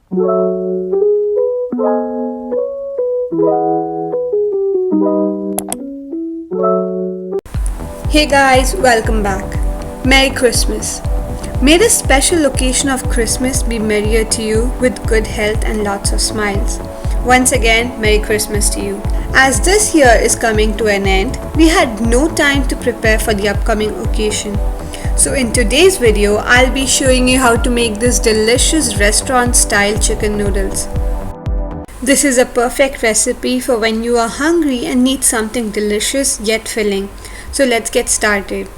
Hey guys, welcome back. Merry Christmas. May this special occasion of Christmas be merrier to you with good health and lots of smiles. Once again, Merry Christmas to you. As this year is coming to an end, we had no time to prepare for the upcoming occasion. So in today's video, I'll be showing you how to make this delicious restaurant style chicken noodles. This is a perfect recipe for when you are hungry and need something delicious yet filling. So let's get started.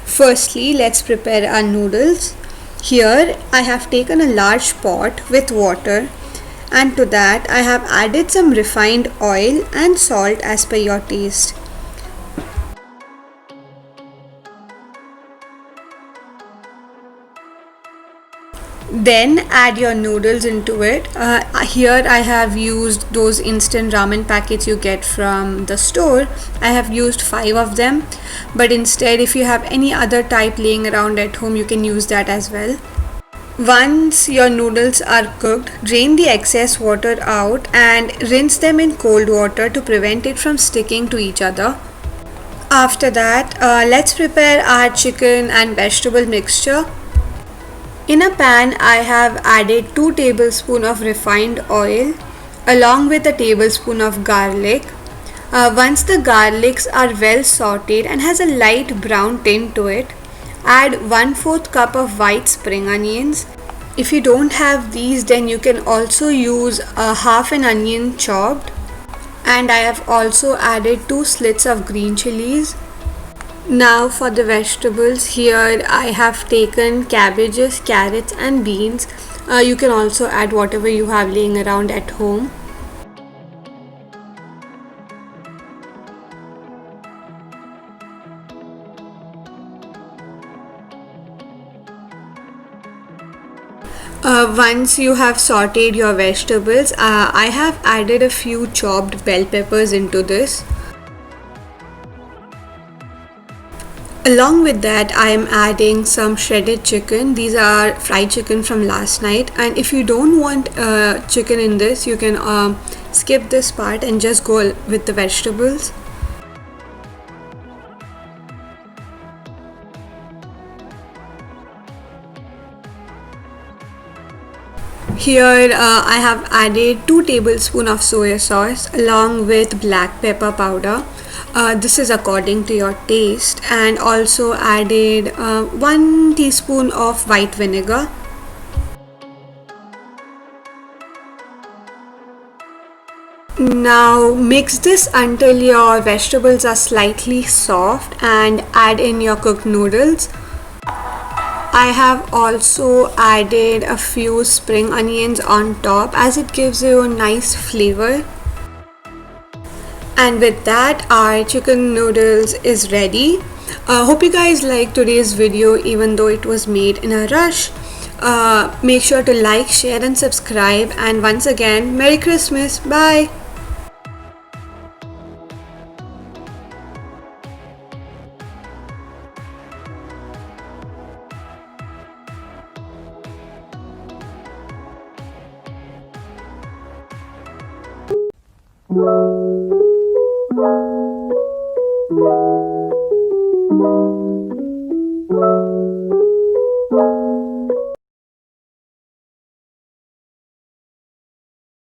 Firstly, let's prepare our noodles. Here I have taken a large pot with water, and to that I have added some refined oil and salt as per your taste. Then add your noodles into it. Here I have used those instant ramen packets you get from the store. I have used 5 of them, but instead if you have any other type laying around at home, you can use that as well. Once your noodles are cooked, drain the excess water out and rinse them in cold water to prevent it from sticking to each other. After that, let's prepare our chicken and vegetable mixture. In a pan, I have added 2 tablespoons of refined oil along with a tablespoon of garlic. Once the garlics are well sauteed and has a light brown tint to it, add 1/4 cup of white spring onions. If you don't have these, then you can also use half an onion chopped. And I have also added 2 slits of green chilies. Now for the vegetables, here I have taken cabbages, carrots and beans. You can also add whatever you have laying around at home. Once you have sauteed your vegetables, I have added a few chopped bell peppers into this. Along with that, I am adding some shredded chicken. These are fried chicken from last night, and if you don't want chicken in this, you can skip this part and just go with the vegetables. Here I have added 2 tablespoons of soya sauce along with black pepper powder. This is according to your taste, and also added 1 teaspoon of white vinegar. Now mix this until your vegetables are slightly soft and add in your cooked noodles. I have also added a few spring onions on top as it gives you a nice flavor. And with that, our chicken noodles is ready. Hope you guys liked today's video even though it was made in a rush. Make sure to like, share and subscribe, and once again, Merry Christmas. Bye.